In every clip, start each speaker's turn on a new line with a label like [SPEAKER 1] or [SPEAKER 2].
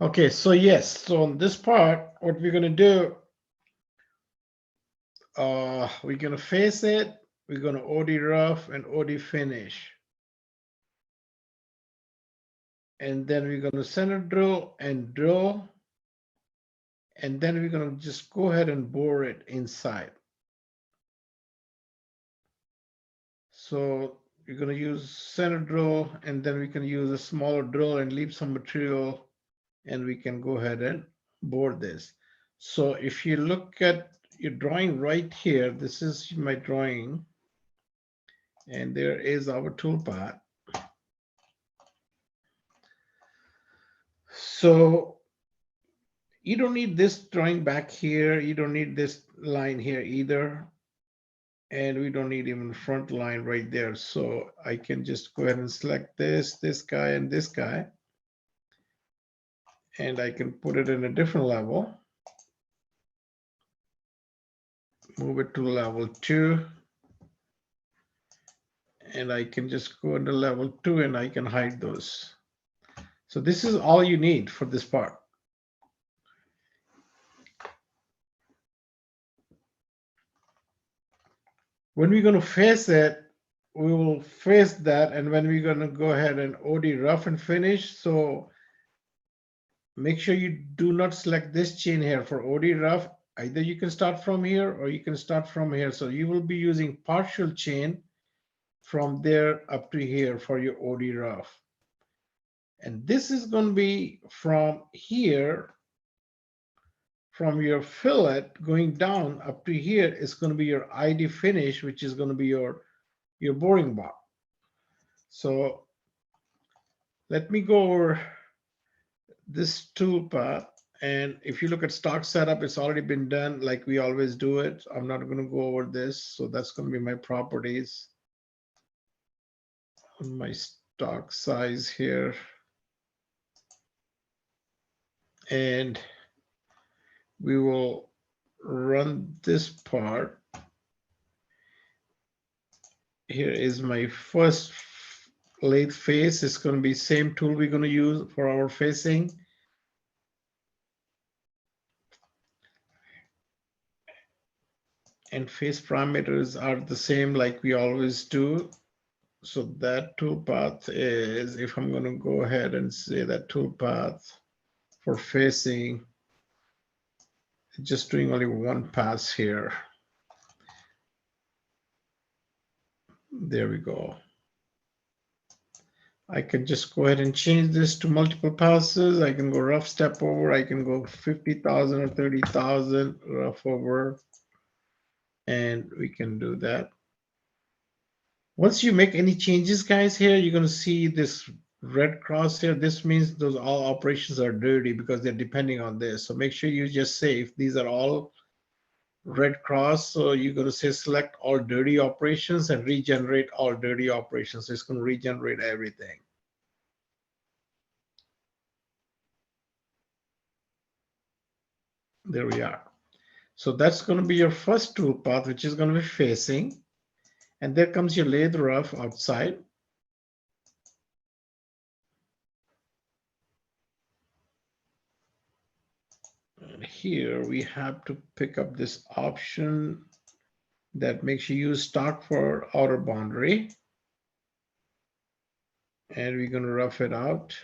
[SPEAKER 1] Okay, so yes, so on this part, what we're gonna do, we're gonna face it, we're gonna OD rough and OD finish. And then we're gonna center drill and drill. And then we're gonna just go ahead and bore it inside. So you're gonna use center drill, and then we can use a smaller drill and leave some material, and we can go ahead and bore this. So if you look at your drawing right here, this is my drawing, and there is our toolpath. So you don't need this drawing back here. You don't need this line here either. And we don't need even front line right there. So I can just go ahead and select this guy, and this guy. And I can put it in a different level. Move it to level 2. And I can just go into level 2 and I can hide those. So this is all you need for this part. When we're going to face it, we will face that, and when we're going to go ahead and OD rough and finish, so make sure you do not select this chain here for OD rough. Either you can start from here or you can start from here. So you will be using partial chain from there up to here for your OD rough. And this is going to be from here, from your fillet going down up to here is going to be your ID finish, which is going to be your boring bar. So let me go over this tool path. And if you look at stock setup, it's already been done like we always do it. I'm not going to go over this. So that's going to be my properties. My stock size here. And we will run this part. Here is my first lathe face. It's going to be same tool we're going to use for our facing. And face parameters are the same like we always do. So that tool path is, if I'm going to go ahead and say that tool path for facing, just doing only one pass here. There we go. I can just go ahead and change this to multiple passes. I can go rough step over. I can go 50,000 or 30,000 rough over. And we can do that. Once you make any changes, guys, here, you're going to see this red cross here. This means those all operations are dirty because they're depending on this. So make sure you just say if these are all red cross, so you're going to say select all dirty operations and regenerate all dirty operations. So it's going to regenerate everything. There we are. So that's going to be your first tool path, which is going to be facing. And there comes your lathe rough outside. And here we have to pick up this option that makes you use stock for outer boundary. And we're going to rough it out.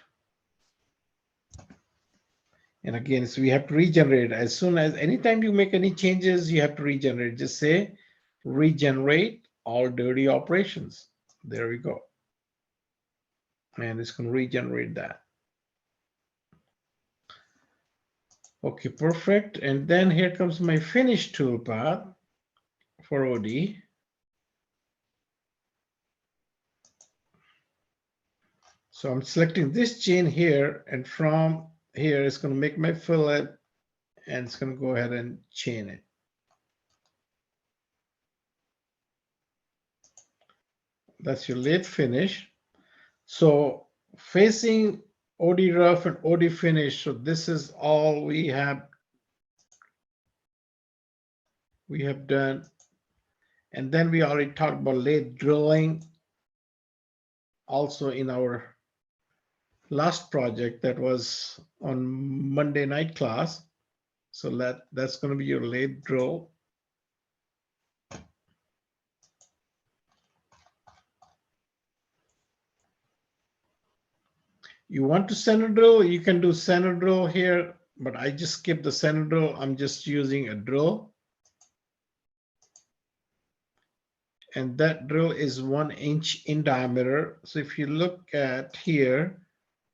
[SPEAKER 1] And again, so we have to regenerate. As soon as anytime you make any changes, you have to regenerate. Just say regenerate all dirty operations. There we go. And it's going to regenerate that. Okay, perfect. And then here comes my finish tool path for OD. So I'm selecting this chain here, and from here it's going to make my fillet, and it's going to go ahead and chain it. That's your lathe finish. So facing OD rough and OD finish. So this is all we have done. And then we already talked about lathe drilling also in our last project that was on Monday night class. So that's going to be your lathe drill. You want to center drill, you can do center drill here, but I just skip the center drill. I'm just using a drill. And that drill is 1 inch in diameter. So if you look at here,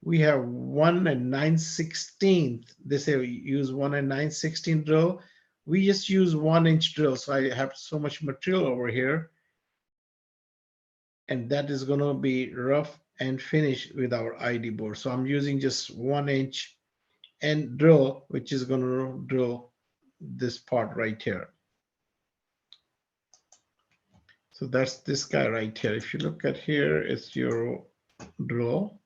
[SPEAKER 1] we have 1 9/16. They say we use 1 9/16 drill. We just use 1 inch drill. So I have so much material over here. And that is going to be rough and finish with our ID board. So I'm using just 1 inch and drill, which is going to drill this part right here. So that's this guy right here. If you look at here, it's your drill.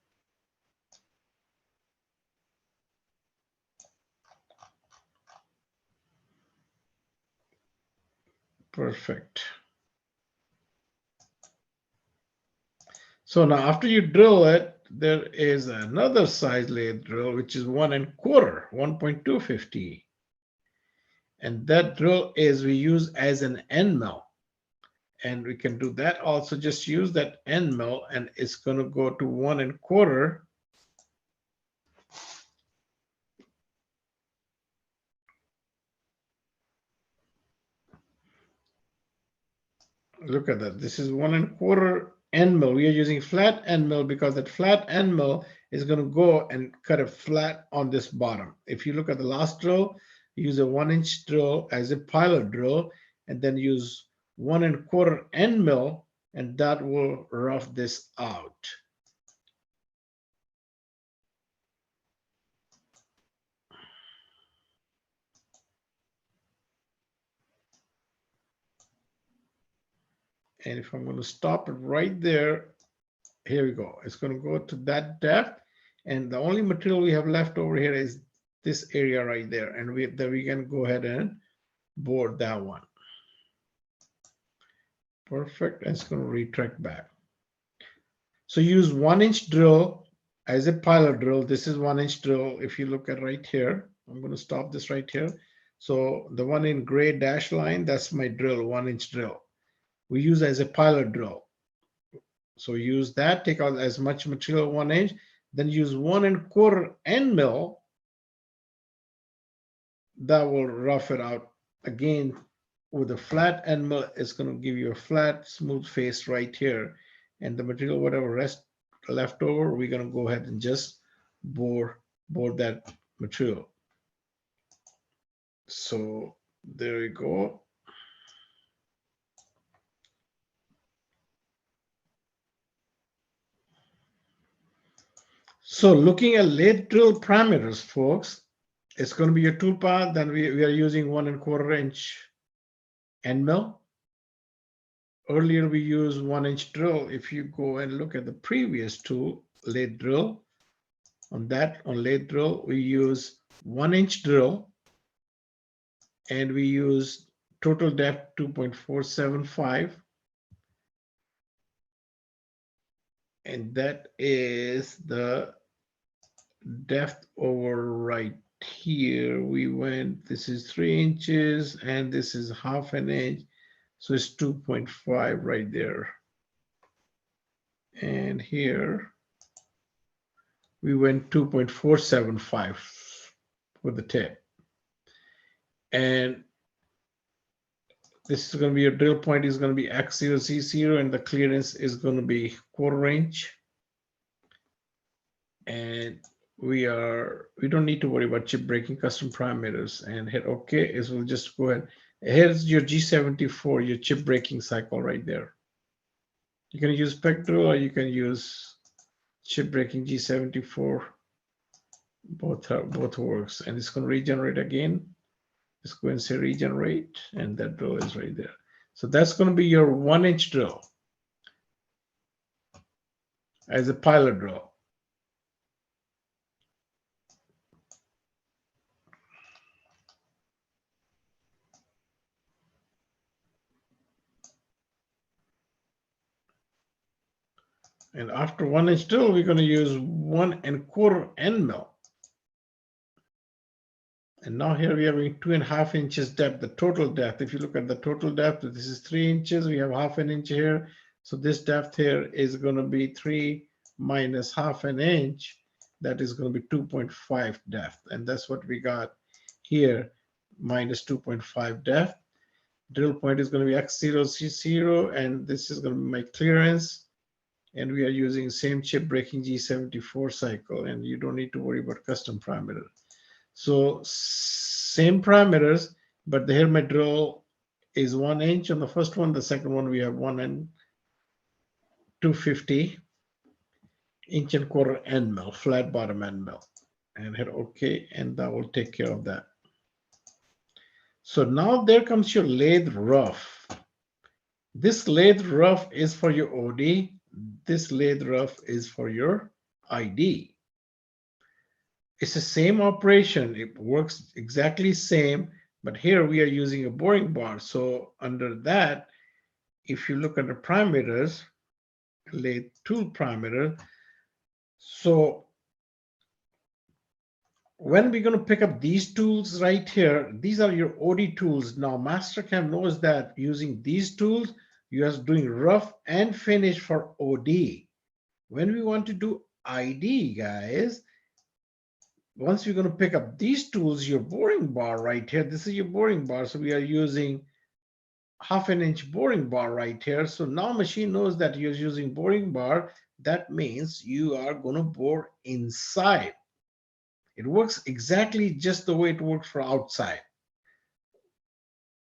[SPEAKER 1] Perfect. So now after you drill it, there is another size lathe drill, which is 1 1/4, 1.250. And that drill is we use as an end mill. And we can do that also, just use that end mill, and it's going to go to 1 1/4. Look at that. This is 1 1/4 end mill. We are using flat end mill because that flat end mill is going to go and cut it flat on this bottom. If you look at the last drill, use a 1 inch drill as a pilot drill, and then use 1 1/4 end mill, and that will rough this out. And if I'm going to stop it right there, here we go. It's going to go to that depth. And the only material we have left over here is this area right there. And then we can go ahead and bore that one. Perfect. And it's going to retract back. So use 1 inch drill as a pilot drill. This is 1 inch drill. If you look at right here, I'm going to stop this right here. So the one in gray dash line, that's my drill, 1 inch drill. We use as a pilot drill. So use that, take out as much material, 1 inch, then use 1 1/4 end mill. That will rough it out. Again, with a flat end mill, it's going to give you a flat, smooth face right here. And the material, whatever rest left over, we're going to go ahead and just bore that material. So there we go. So looking at lathe drill parameters, folks, it's going to be your tool path. Then we are using 1 1/4 inch end mill. Earlier we used 1 inch drill. If you go and look at the previous tool, lathe drill, on lathe drill, we use 1 inch drill, and we use total depth 2.475. And that is the depth over right here. We went, this is 3 inches, and this is 1/2 inch. So it's 2.5 right there. And here we went 2.475 for the tip. And this is going to be your drill point is going to be X0, C0, and the clearance is going to be 1/4 inch. And we don't need to worry about chip breaking custom parameters, and hit OK. Is we'll just go ahead. Here's your G74, your chip breaking cycle right there. You can use Spectral or you can use chip breaking G74. Both works, and it's going to regenerate again. Just go and say regenerate, and that drill is right there. So that's going to be your 1 inch drill as a pilot drill. And after 1 inch drill, we're going to use 1¼ end mill. And now here we are having 2½ inches depth, the total depth. If you look at the total depth, this is 3 inches. We have ½ an inch here. So this depth here is going to be 3 minus ½ an inch. That is going to be 2.5 depth. And that's what we got here, minus 2.5 depth. Drill point is going to be X0, C0, and this is going to be my clearance. And we are using same chip breaking G74 cycle, and you don't need to worry about custom parameters. So same parameters, but here my drill is 1 inch on the first one. The second one we have 1 and 250 1¼ end mill, flat bottom end mill, and hit OK, and that will take care of that. So now there comes your lathe rough. This lathe rough is for your OD. This lathe rough is for your ID. It's the same operation. It works exactly same, but here we are using a boring bar. So under that, if you look at the parameters, lathe tool parameter, so when we're going to pick up these tools right here, these are your OD tools. Now Mastercam knows that using these tools, you are doing rough and finish for OD. When we want to do ID, guys, once we're going to pick up these tools, your boring bar right here, this is your boring bar. So we are using ½ an inch boring bar right here. So now machine knows that you're using boring bar. That means you are going to bore inside. It works exactly just the way it works for outside.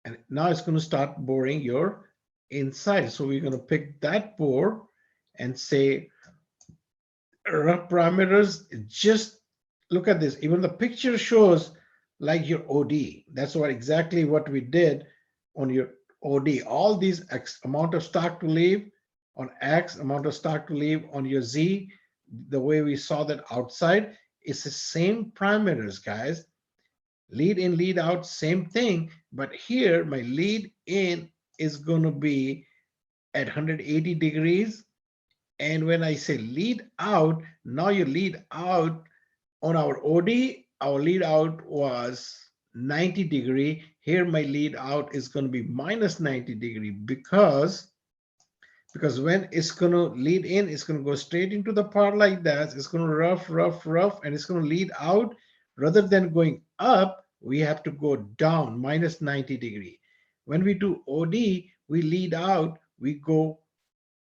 [SPEAKER 1] And now it's going to start boring your inside. So we're going to pick that bore and say rough parameters. Just look at this. Even the picture shows like your OD. That's exactly what we did on your OD. All these X amount of stock to leave on X, amount of stock to leave on your Z, the way we saw that outside, it's the same parameters, guys. Lead in, lead out, same thing. But here, my lead in is going to be at 180 degrees. And when I say lead out, now your lead out on our OD, our lead out was 90 degree. Here, my lead out is going to be minus 90 degree because when it's going to lead in, it's going to go straight into the part like that. It's going to rough, and it's going to lead out. Rather than going up, we have to go down, minus 90 degree. When we do OD, we lead out, we go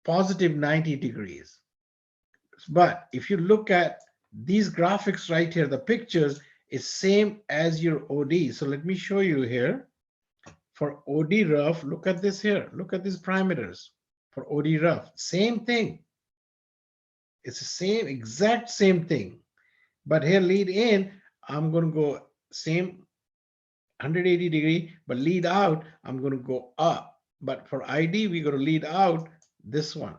[SPEAKER 1] positive 90 degrees. But if you look at these graphics right here, the pictures is same as your OD. So let me show you here. For OD rough, look at this here. Look at these parameters. For OD rough, same thing. It's the same, exact same thing. But here lead in, I'm going to go same 180 degree, but lead out, I'm going to go up. But for ID, we're going to lead out this one.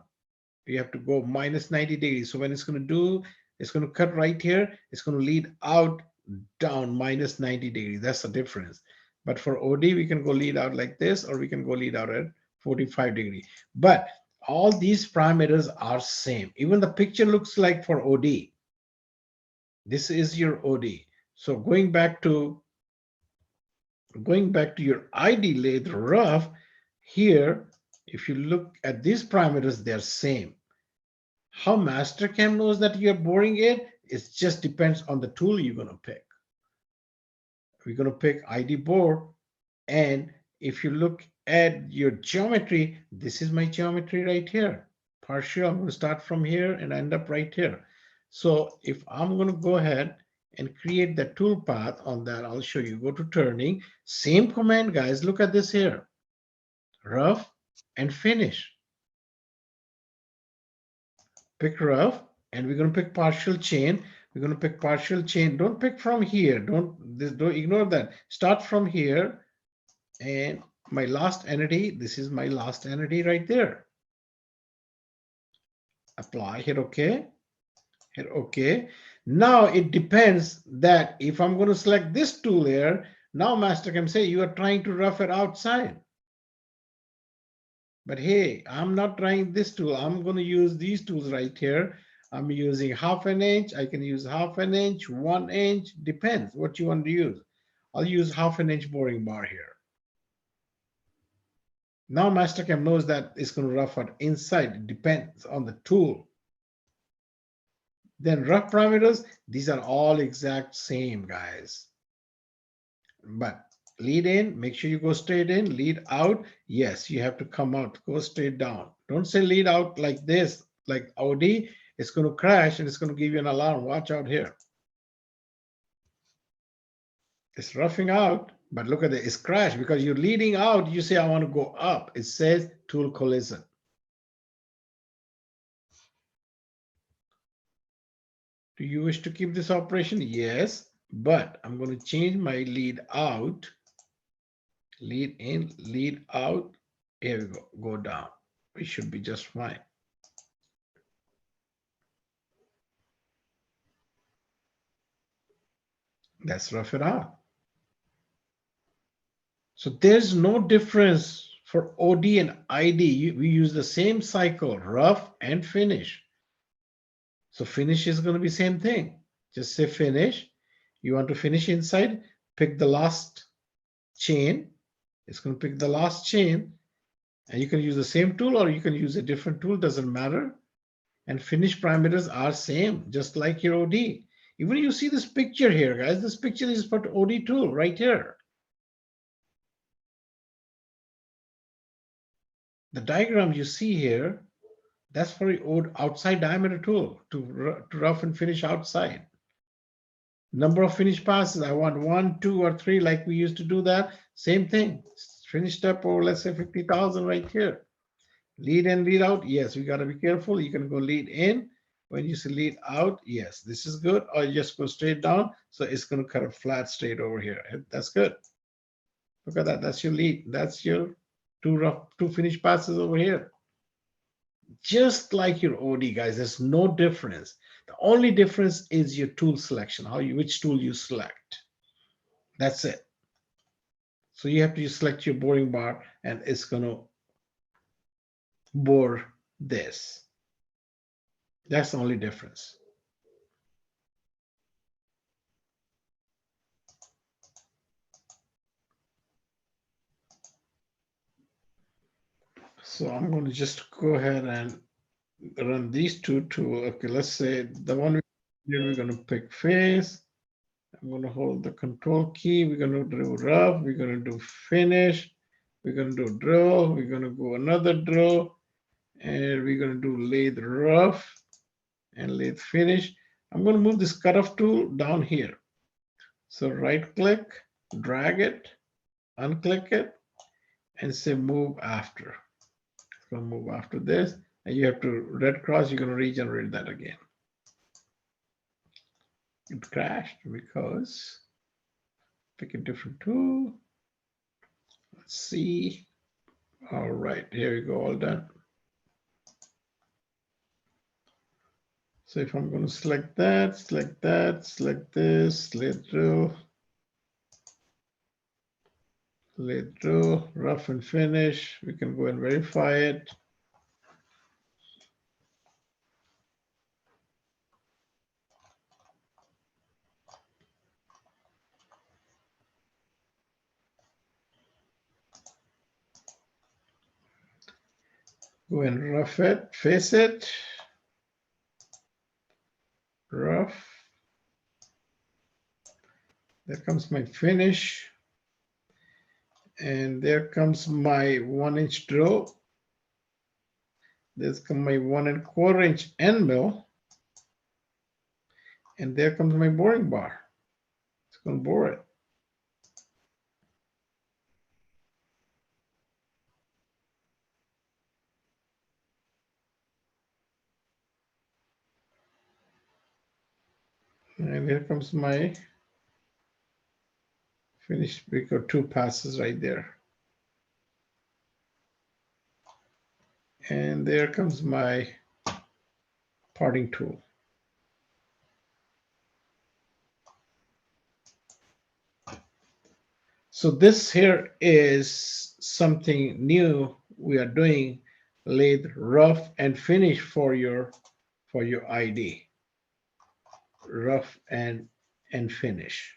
[SPEAKER 1] You have to go minus 90 degrees. So when it's going to do, it's going to cut right here. It's going to lead out down minus 90 degrees. That's the difference. But for OD, we can go lead out like this, or we can go lead out at 45 degree. But all these parameters are same. Even the picture looks like for OD. This is your OD. So going back to your ID lathe rough, here, if you look at these parameters, they're same. How Mastercam knows that you're boring it, it just depends on the tool you're going to pick. We're going to pick ID bore, and if you look at your geometry, this is my geometry right here. Partial, I'm going to start from here and end up right here. So if I'm going to go ahead and create the tool path on that, I'll show you. Go to turning, same command, guys. Look at this here, rough and finish. Pick rough, and we're going to pick partial chain. We're going to pick partial chain. Don't pick from here. Don't ignore that. Start from here, and my last entity. This is my last entity right there. Apply. Hit OK. Hit OK. Now it depends that if I'm going to select this tool here, now Master can say you are trying to rough it outside. But hey, I'm not trying this tool. I'm going to use these tools right here. I'm using 1/2 inch. I can use 1/2 inch, 1 inch, depends what you want to use. I'll use 1/2 inch boring bar here. Now Mastercam knows that it's going to rough out inside. It depends on the tool. Then rough parameters, these are all exact same, guys. But lead in, make sure you go straight in. Lead out, yes, you have to come out, go straight down. Don't say lead out like this, like OD. It's going to crash and it's going to give you an alarm. Watch out here. It's roughing out, but look at it, it's crashed because you're leading out. You say, I want to go up. It says tool collision. Do you wish to keep this operation? Yes, but I'm going to change my lead out, lead in, lead out. Here we go, go down. We should be just fine. Let's rough it out. So there's no difference for OD and ID. We use the same cycle, rough and finish. So finish is going to be same thing. Just say finish. You want to finish inside, pick the last chain. It's going to pick the last chain. And you can use the same tool or you can use a different tool, doesn't matter. And finish parameters are same, just like your OD. Even you see this picture here, guys, this picture is for OD tool right here. The diagram you see here, that's for your outside diameter tool to rough and finish outside. Number of finish passes, I want 1, 2, or 3 like we used to do that. Same thing, finish step over, let's say 50,000 right here. Lead in, lead out, yes, we got to be careful. You can go lead in. When you see lead out, yes, this is good. Or you just go straight down. So it's going to cut a flat straight over here. That's good. Look at that. That's your lead. That's your two finish passes over here. Just like your OD, guys, there's no difference. The only difference is your tool selection, which tool you select. That's it. So you have to select your boring bar and it's going to bore this. That's the only difference. So I'm going to just go ahead and run these two tools. Okay, let's say the one we're going to pick face. I'm going to hold the control key. We're going to do rough. We're going to do finish. We're going to do drill. We're going to go another drill. And we're going to do lathe rough and lathe finish. I'm going to move this cutoff tool down here. So right click, drag it, unclick it, and say move after. It's going to move after this. And you have to red cross, you're going to regenerate that again. It crashed because pick a different tool. Let's see. All right, here we go, all done. So if I'm going to select that, select this, lathe drill, rough and finish. We can go and verify it. Go and rough it, face it, rough. There comes my finish. And there comes my 1-inch drill. There's come my 1 1/4 inch end mill. And there comes my boring bar. It's going to bore it. And here comes my finished brick or 2 passes right there. And there comes my parting tool. So this here is something new we are doing lathe rough and finish for your ID, rough and finish.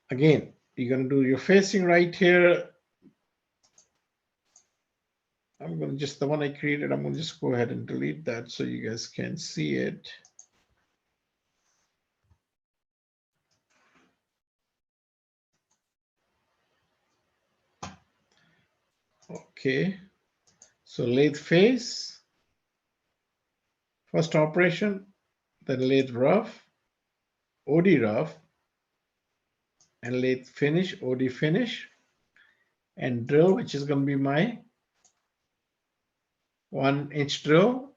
[SPEAKER 1] Again, you're going to do your facing right here. I'm going to just, the one I created, I'm going to just go ahead and delete that so you guys can see it. Okay, so lathe face, first operation, then lathe rough, OD rough, and lathe finish, OD finish, and drill, which is going to be my 1-inch drill.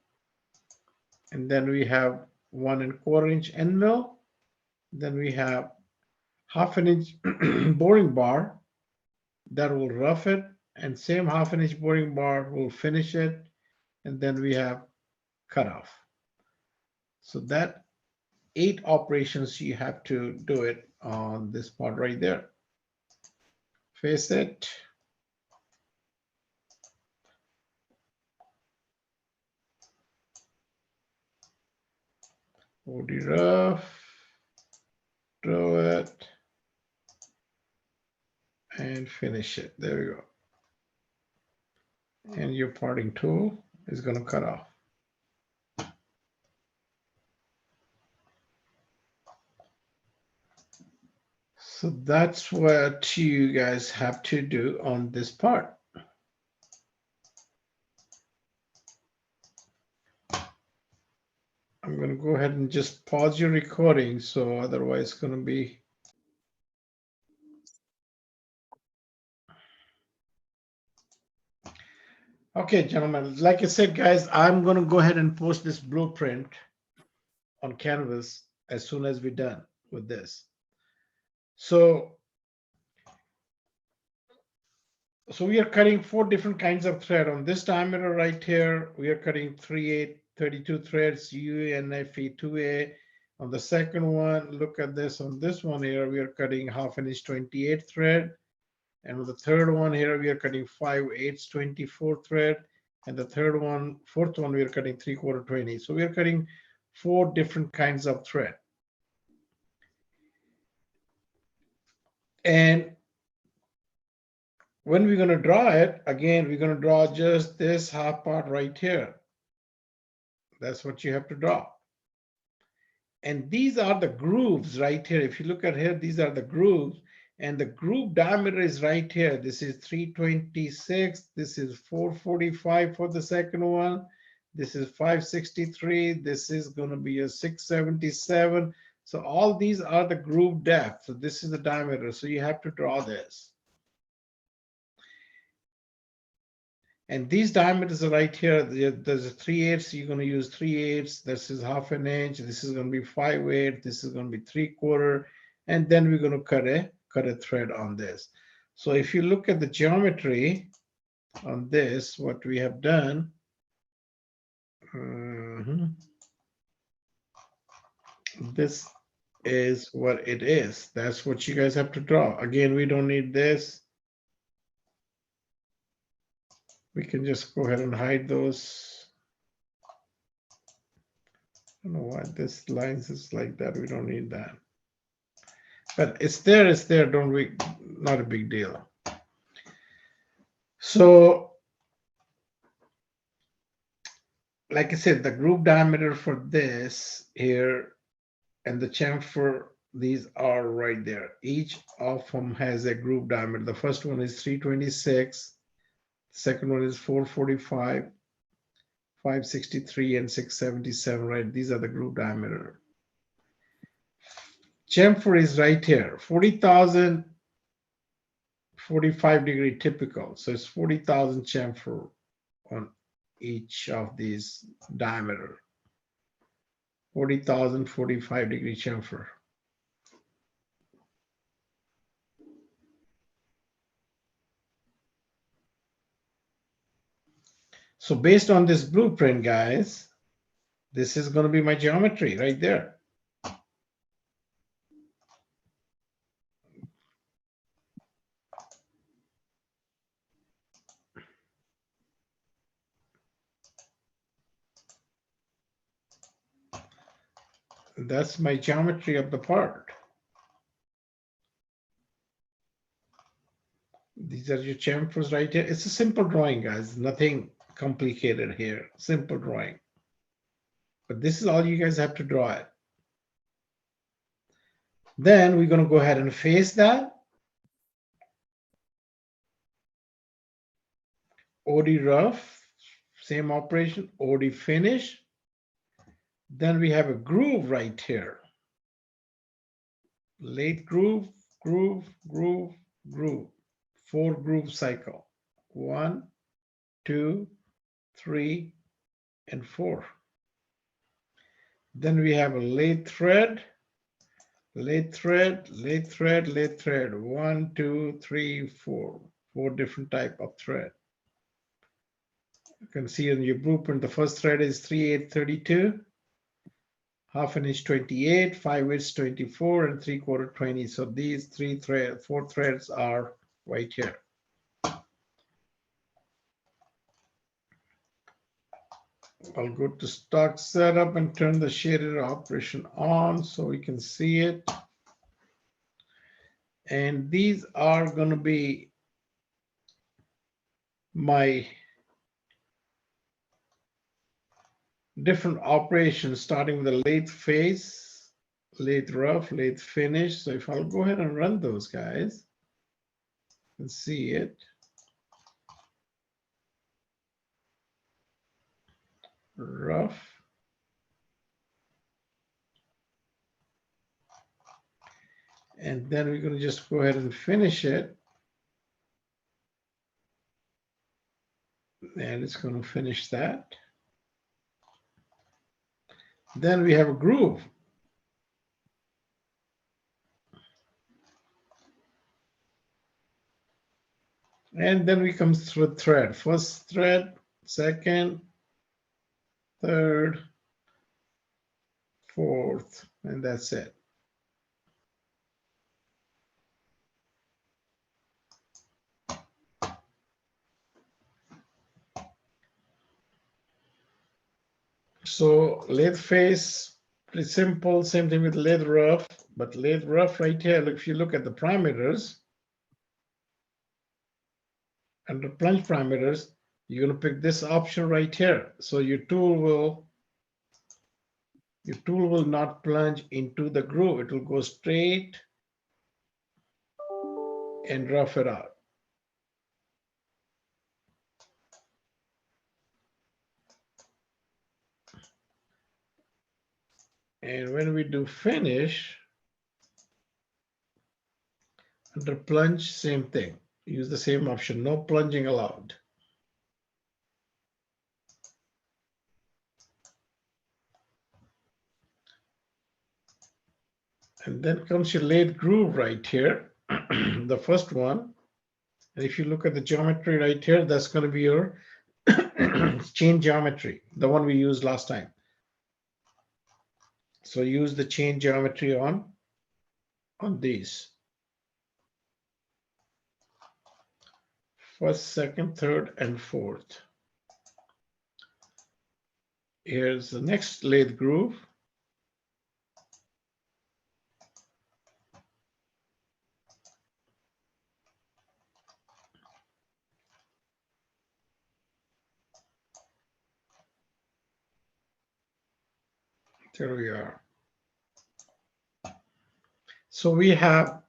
[SPEAKER 1] And then we have 1 1/4 inch end mill. Then we have 1/2 inch boring bar that will rough it, and same 1/2 inch boring bar will finish it. And then we have cutoff. So that 8 operations you have to do it on this part right there. Face it. OD rough, draw it, and finish it. There we go. And your parting tool is going to cut off. So that's what you guys have to do on this part. I'm going to go ahead and just pause your recording, so otherwise it's going to be. Okay, gentlemen, like I said, guys, I'm going to go ahead and post this blueprint on Canvas as soon as we're done with this. So we are cutting 4 different kinds of thread on this diameter right here. We are cutting 3/8 32 threads, UNFE 2A. On the second one, look at this. On this one here, we are cutting 1/2 inch 28 thread. And with the third one here, we are cutting 5/8 24 thread. And the fourth one, we are cutting 3/4 20. So we are cutting 4 different kinds of thread. And when we're going to draw it, again, we're going to draw just this half part right here. That's what you have to draw. And these are the grooves right here. If you look at here, these are the grooves. And the groove diameter is right here. This is 326. This is 445 for the second one. This is 563. This is going to be a 677. So all these are the groove depth. So this is the diameter. So you have to draw this. And these diameters are right here. There's a 3/8. You're going to use 3/8. This is 1/2 inch. This is going to be 5/8. This is going to be 3/4. And then we're going to cut a thread on this. So if you look at the geometry on this, what we have done, this is what it is. That's what you guys have to draw. Again, we don't need this. We can just go ahead and hide those. I don't know why this lines is like that. We don't need that. But it's there, don't we? Not a big deal. So, like I said, the groove diameter for this here and the chamfer, these are right there. Each of them has a groove diameter. The first one is 326. The second one is 445, 563, and 677, right? These are the groove diameter. Chamfer is right here, 40,000, 45 degree typical. So it's 40,000 chamfer on each of these diameter. 40,000, 45 degree chamfer. So based on this blueprint, guys, This is going to be my geometry right there. That's my geometry of the part. These are your chamfers right here. It's a simple drawing, guys. Nothing complicated here. Simple drawing. But this is all you guys have to draw it. Then we're going to go ahead and face that. OD rough, same operation, OD finish. Then we have a groove right here. Late groove, groove, groove, groove. 4 groove cycle. 1, 2, 3, and 4. Then we have a late thread, late thread, late thread, late thread. 1, 2, 3, 4. 4 different type of thread. You can see in your blueprint, the first thread is 3/8 ½ an inch 28, 5/8 24, and 3/4 20. So these 4 threads are right here. I'll go to stock setup and turn the shaded operation on so we can see it. And these are going to be my different operations, starting with the lathe face, lathe rough, lathe finish. So if I'll go ahead and run those guys and see it. Rough. And then we're going to just go ahead and finish it. And it's going to finish that. Then we have a groove. And then we come through thread. First thread, second, third, fourth, and that's it. So lathe face, pretty simple. Same thing with lathe rough, but lathe rough right here, if you look at the parameters, under plunge parameters, you're going to pick this option right here. So your tool will not plunge into the groove. It will go straight and rough it out. And when we do finish, under plunge, same thing. Use the same option, no plunging allowed. And then comes your lathe groove right here, the first one. And if you look at the geometry right here, that's going to be your chain geometry, the one we used last time. So use the chain geometry on these. First, second, third, and fourth. Here's the next lathe groove. There we are. So we have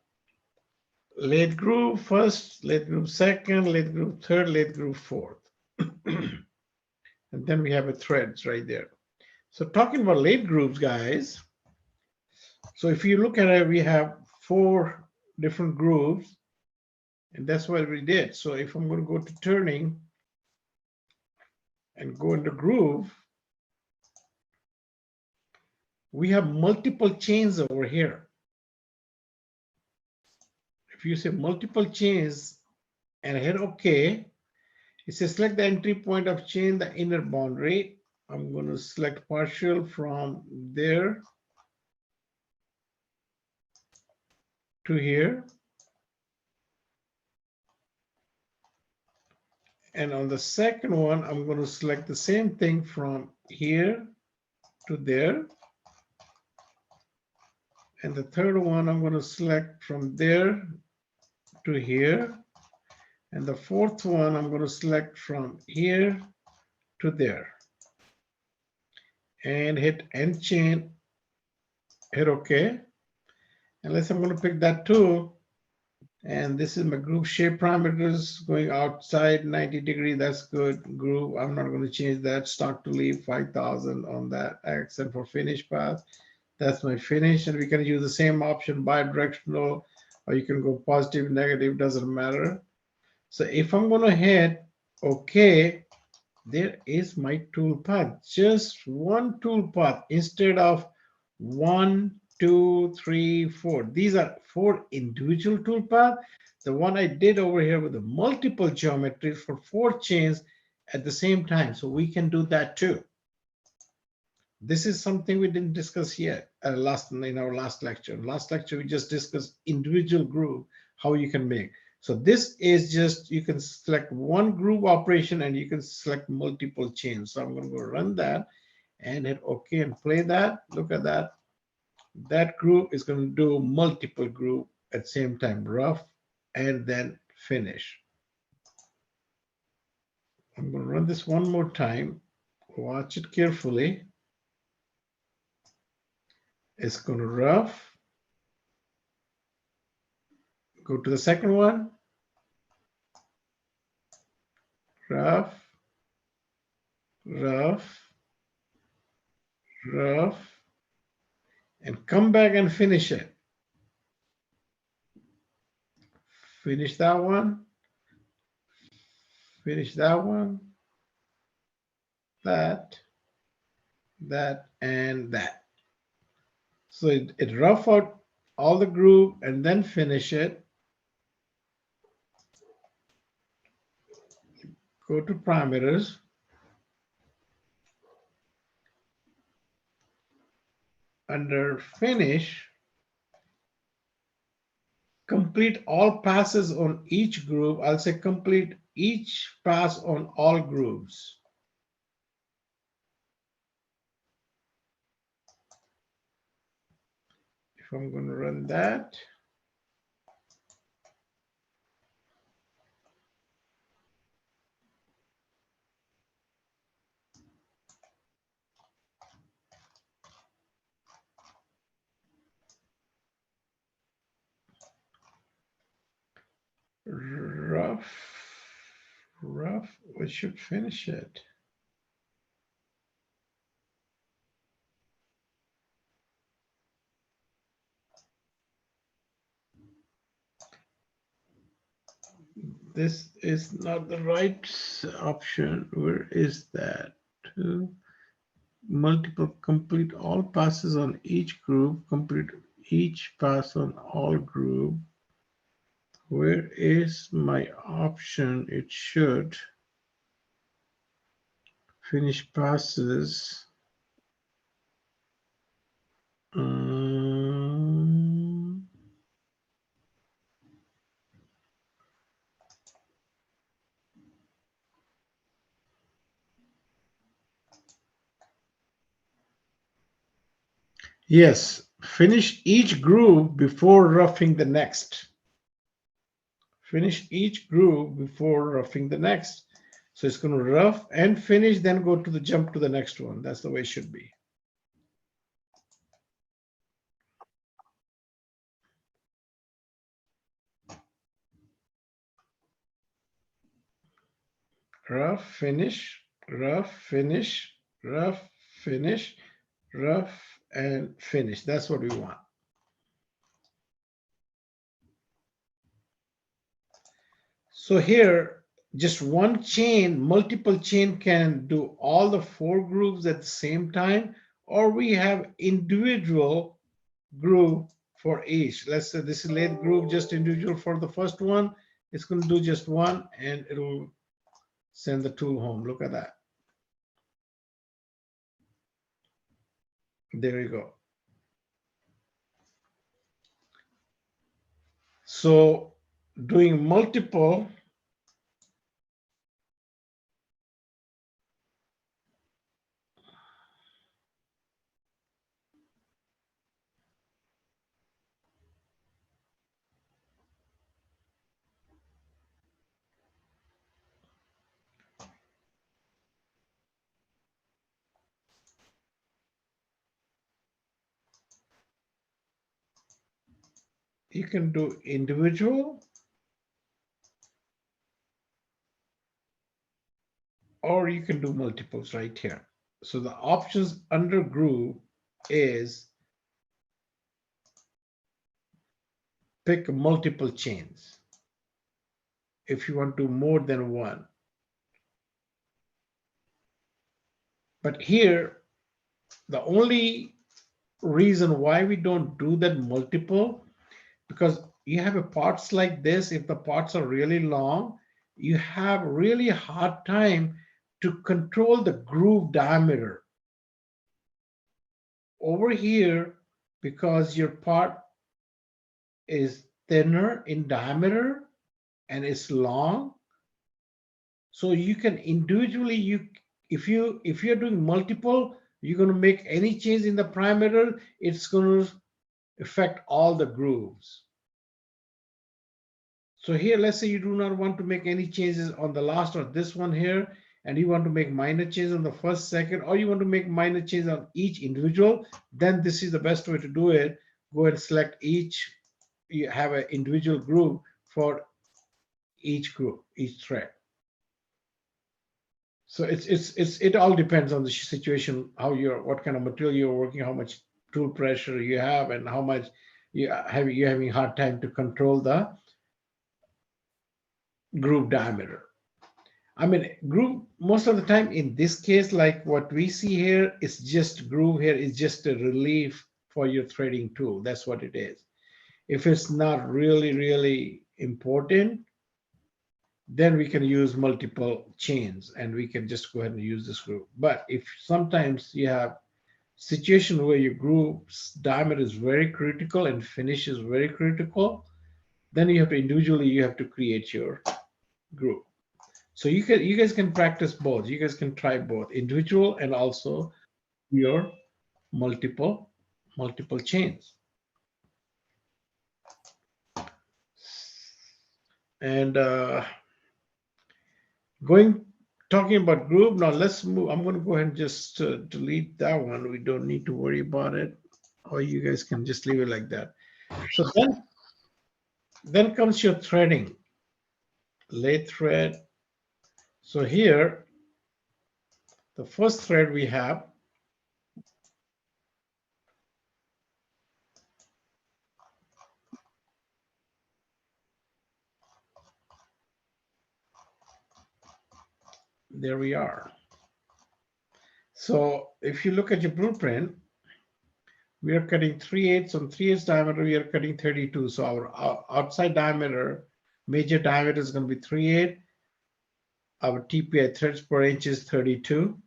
[SPEAKER 1] lathe groove first, lathe groove second, lathe groove third, lathe groove fourth. And then we have a threads right there. So talking about lathe grooves, guys. So if you look at it, we have 4 different grooves, and that's what we did. So if I'm going to go to turning and go into groove, we have multiple chains over here. If you say multiple chains and hit OK, it says select the entry point of chain, the inner boundary. I'm going to select partial from there to here. And on the second one, I'm going to select the same thing from here to there. And the third one, I'm going to select from there to here. And the fourth one, I'm going to select from here to there. And hit end chain, hit OK. Unless I'm going to pick that tool. And this is my group shape parameters going outside 90 degree. That's good. Group, I'm not going to change that. Start to leave 5,000 on that X. And for finish path, that's my finish. And we can use the same option, bidirectional, or you can go positive, negative, doesn't matter. So if I'm going to hit OK, there is my tool path. Just one tool path instead of 1, 2, 3, 4. These are 4 individual tool paths. The one I did over here with the multiple geometries for 4 chains at the same time. So we can do that too. This is something we didn't discuss yet in our last lecture. Last lecture, we just discussed individual group, how you can make. So this is just, you can select one group operation and you can select multiple chains. So I'm going to go run that and hit OK and play that. Look at that. That group is going to do multiple group at the same time, rough and then finish. I'm going to run this one more time. Watch it carefully. It's going to rough. Go to the second one. Rough, rough, rough, and come back and finish it. Finish that one. Finish that one. That, and that. So it rough out all the group and then finish it. Go to parameters. Under finish, complete all passes on each group. I'll say complete each pass on all groups. If I'm going to run that, rough, we should finish it. This is not the right option. Where is that? Multiple, complete all passes on each group, complete each pass on all group. Where is my option? It should finish passes. Yes, finish each group before roughing the next. Finish each group before roughing the next. So it's going to rough and finish, then go to the jump to the next one. That's the way it should be. Rough, finish, rough, finish, rough, finish, rough, and finish. That's what we want. So here, just one chain, multiple chain can do all the 4 groups at the same time, or we have individual group for each. Let's say this is lathe group, just individual for the first one. It's going to do just one and it'll send the tool home. Look at that. There you go. So doing multiple, you can do individual or you can do multiples right here. So the options under group is pick multiple chains if you want to do more than one. But here, the only reason why we don't do that multiple, because you have a parts like this, if the parts are really long, you have really hard time to control the groove diameter. Over here, because your part is thinner in diameter and it's long, so you can individually, if you're doing multiple, you're going to make any change in the parameter, it's going to affect all the grooves. So here, let's say you do not want to make any changes on the last or this one here, and you want to make minor changes on the first, second, or you want to make minor changes on each individual, then this is the best way to do it. Go and select each, you have an individual groove for each group, each thread. So it all depends on the situation, how what kind of material you're working, how much tool pressure you have, and how much you're having a hard time to control the groove diameter. I mean, groove most of the time in this case, like what we see here, is just groove here is just a relief for your threading tool. That's what it is. If it's not really, really important, then we can use multiple chains and we can just go ahead and use this groove. But if sometimes you have situation where your groove's diameter is very critical and finish is very critical, then you have to individually, you have to create your groove. So you guys can practice both. You guys can try both individual and also your multiple chains. And talking about groove, now let's move. I'm going to go ahead and just delete that one. We don't need to worry about it, or you guys can just leave it like that. So then comes your threading, lathe thread. So here, the first thread we have, there we are. So if you look at your blueprint, we are cutting 3/8 on 3/8 diameter, we are cutting 32. So our outside diameter, major diameter is going to be 3/8. Our TPI threads per inch is 32.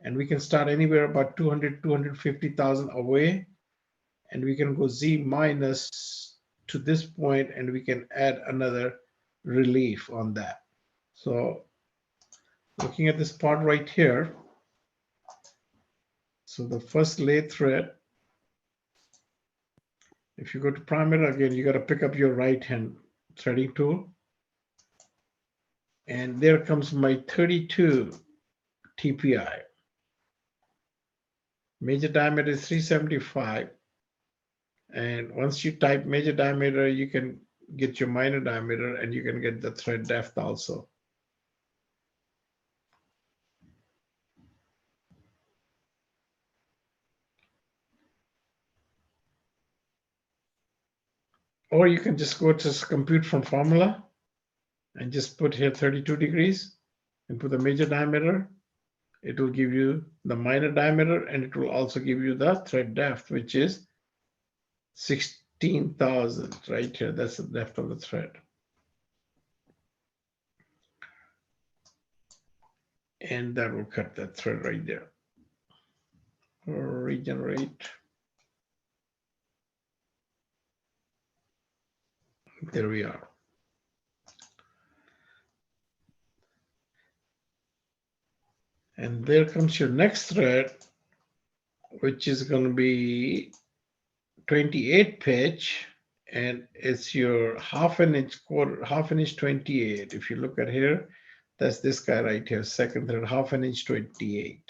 [SPEAKER 1] And we can start anywhere about 250,000 away. And we can go Z minus to this point, and we can add another relief on that. So looking at this part right here, so the first lathe thread, if you go to parameter again, you got to pick up your right hand threading tool. And there comes my 32 TPI. Major diameter is 375. And once you type major diameter, you can get your minor diameter and you can get the thread depth also. Or you can just go to compute from formula and just put here 32 degrees and put the major diameter. It will give you the minor diameter and it will also give you the thread depth, which is 16,000 right here. That's the depth of the thread. And that will cut that thread right there. regenerate. There we are. And there comes your next thread, which is going to be 28 pitch, and it's your half an inch 28. If you look at here, that's this guy right here, second thread, half an inch 28.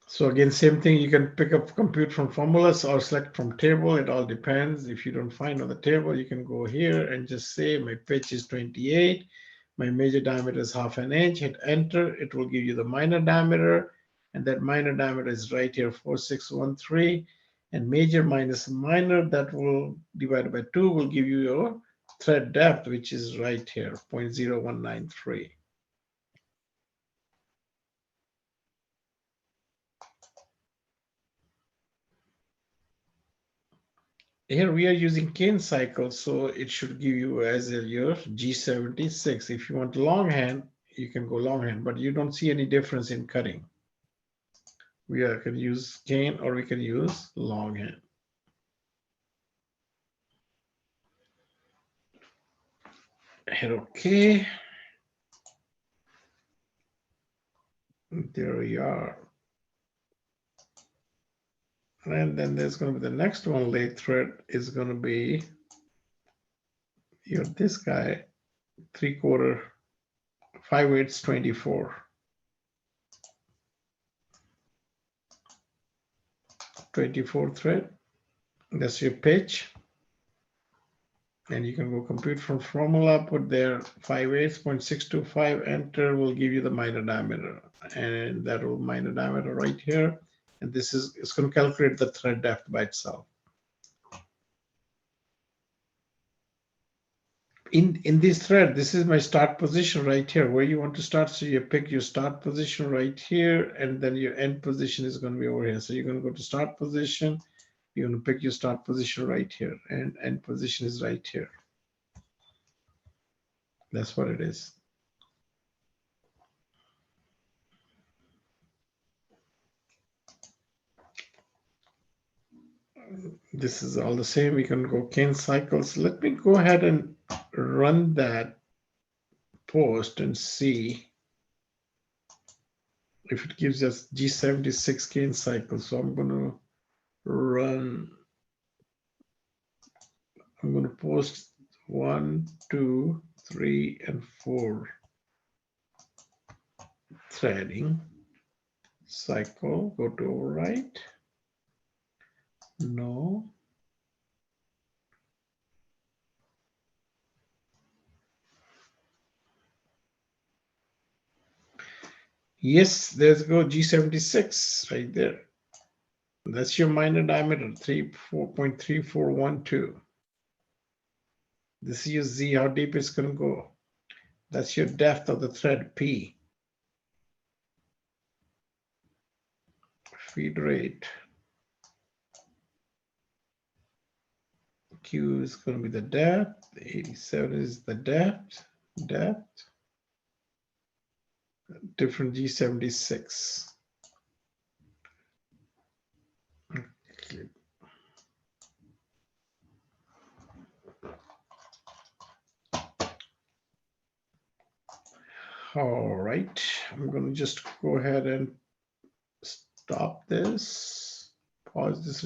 [SPEAKER 1] So again, same thing, you can pick up compute from formulas or select from table. It all depends. If you don't find on the table, you can go here and just say my pitch is 28. My major diameter is half an inch. Hit enter. It will give you the minor diameter. And that minor diameter is right here, 4613. And major minus minor, that will divided by 2 will give you your thread depth, which is right here, 0.0193. Here we are using cane cycle, so it should give you as your G76. If you want longhand, you can go longhand, but you don't see any difference in cutting. We can use cane or we can use longhand. Hit OK. There we are. And then there's going to be the next one, lathe thread is going to be this guy, 3/4, 5/8, 24. 24 thread. That's your pitch. And you can go compute from formula, put there 5/8.625, enter will give you the minor diameter. And that will minor diameter right here. And this is, it's going to calculate the thread depth by itself. In this thread, this is my start position right here, where you want to start. So you pick your start position right here, and then your end position is going to be over here. So you're going to go to start position. You're going to pick your start position right here, and end position is right here. That's what it is. This is all the same. We can go cane cycles. Let me go ahead and run that post and see if it gives us G76 cane cycles. So I'm going to run, I'm going to post 1, 2, 3, and 4 threading cycle. Go to overwrite. No. Yes, there's go G76 right there. That's your minor diameter, 4.3412. This is your Z, how deep it's going to go. That's your depth of the thread P. Feed rate. Q is going to be the depth. 87 is the depth. Different G76. Okay. All right, I'm going to just go ahead and stop this, pause this